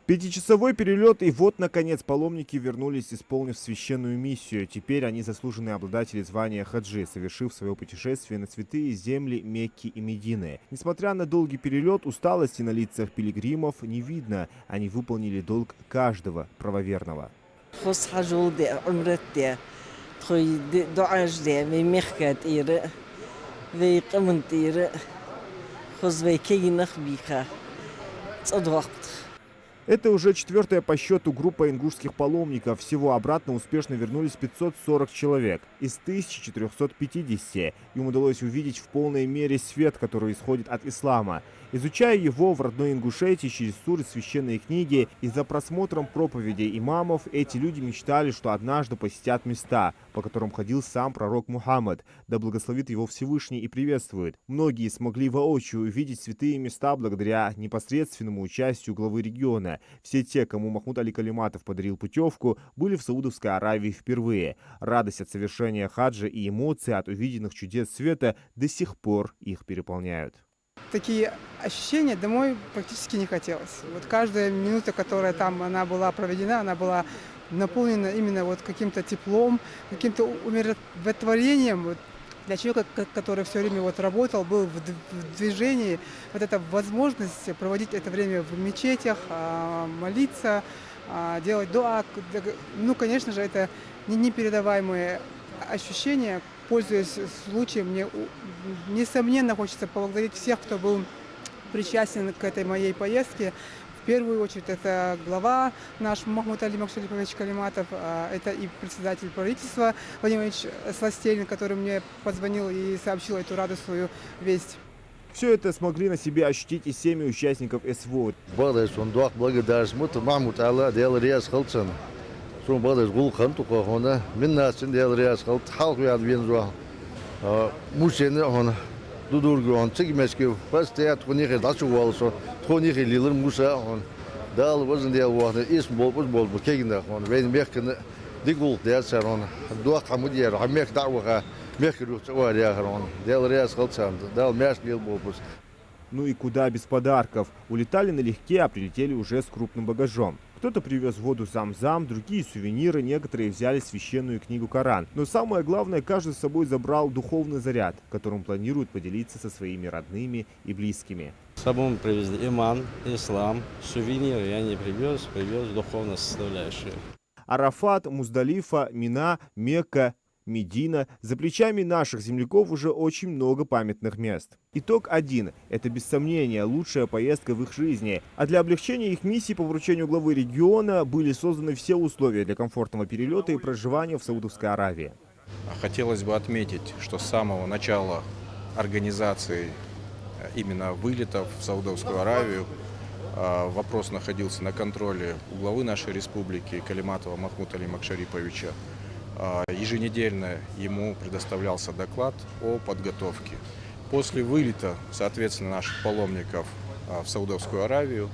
Пятичасовой перелет, и вот, наконец, паломники вернулись, исполнив священную миссию. Теперь они заслуженные обладатели звания хаджи, совершив свое путешествие на святые земли Мекки и Медины. Несмотря на долгий перелет, усталости на лицах пилигримов не видно. Они выполнили долг каждого правоверного. Это уже четвертая по счету группа ингушских паломников. Всего обратно успешно вернулись 540 человек из 1450. Им удалось увидеть в полной мере свет, который исходит от ислама. Изучая его в родной Ингушетии через суры священной книги и за просмотром проповедей имамов, эти люди мечтали, что однажды посетят места, по которым ходил сам пророк Мухаммад, да благословит его Всевышний и приветствует. Многие смогли воочию увидеть святые места благодаря непосредственному участию главы региона. Все те, кому Махмуд Али Калиматов подарил путевку, были в Саудовской Аравии впервые. Радость от совершения хаджа и эмоции от увиденных чудес света до сих пор их переполняют. Такие ощущения домой практически не хотелось. Вот каждая минута, которая там она была проведена, она была наполнена именно вот каким-то теплом, каким-то умиротворением. Вот для человека, который все время вот работал, был в движении, вот эта возможность проводить это время в мечетях, молиться, делать дуа. Ну, конечно же, это непередаваемые ощущения. Пользуясь случаем, мне несомненно хочется поблагодарить всех, кто был причастен к этой моей поездке. В первую очередь это глава наш Махмуд Али Максулипович Калиматов, это и председатель правительства Владимир Ильич Сластелин, который мне позвонил и сообщил эту радостную весть. Все это смогли на себе ощутить и семьи участников СВО. Son bagdas gul khan to hona minna sin del rias khal halq yad bin zo musen hona dudur gron tsig meski fast ya tkhoni khir dachu wal so tkhoni khir lilir musa hon dal wazn del wahda ism bol bu keginda hon wen mekne digul der saron do qamud yer amek da'wa mekru tsawar ya hon del rias khal tsam dal mes lil bobus. Ну и куда без подарков. Улетали налегке, а прилетели уже с крупным багажом. Кто-то привез воду Зам-Зам, другие сувениры, некоторые взяли священную книгу Коран. Но самое главное, каждый с собой забрал духовный заряд, которым планирует поделиться со своими родными и близкими. С собой привезли иман, ислам, сувениры я не привез духовную составляющую. Арафат, Муздалифа, Мина, Мекка, Медина. За плечами наших земляков уже очень много памятных мест. Итог один. Это без сомнения лучшая поездка в их жизни. А для облегчения их миссии по вручению главы региона были созданы все условия для комфортного перелета и проживания в Саудовской Аравии. Хотелось бы отметить, что с самого начала организации именно вылетов в Саудовскую Аравию вопрос находился на контроле у главы нашей республики Калиматова Махмуда Али Макшариповича. Еженедельно ему предоставлялся доклад о подготовке. После вылета, соответственно, наших паломников в Саудовскую Аравию,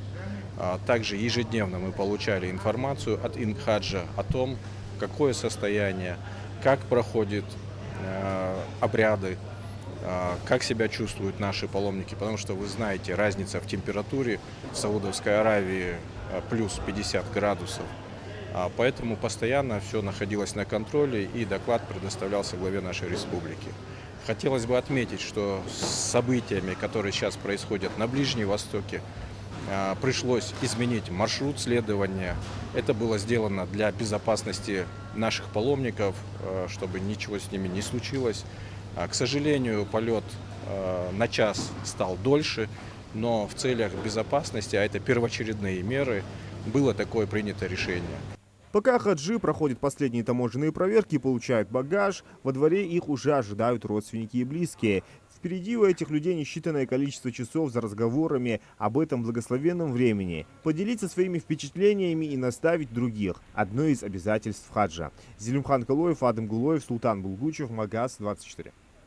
также ежедневно мы получали информацию от Ингхаджа о том, какое состояние, как проходят обряды, как себя чувствуют наши паломники, потому что вы знаете, разница в температуре в Саудовской Аравии плюс 50 градусов. Поэтому постоянно все находилось на контроле и доклад предоставлялся главе нашей республики. Хотелось бы отметить, что с событиями, которые сейчас происходят на Ближнем Востоке, пришлось изменить маршрут следования. Это было сделано для безопасности наших паломников, чтобы ничего с ними не случилось. К сожалению, полет на час стал дольше, но в целях безопасности, а это первоочередные меры, было такое принято решение. Пока хаджи проходят последние таможенные проверки и получают багаж, во дворе их уже ожидают родственники и близкие. Впереди у этих людей несчитанное количество часов за разговорами об этом благословенном времени. Поделиться своими впечатлениями и наставить других – одно из обязательств хаджа. Зелимхан Калоев, Адам Гулоев, Султан Булгучев, Магаз 24.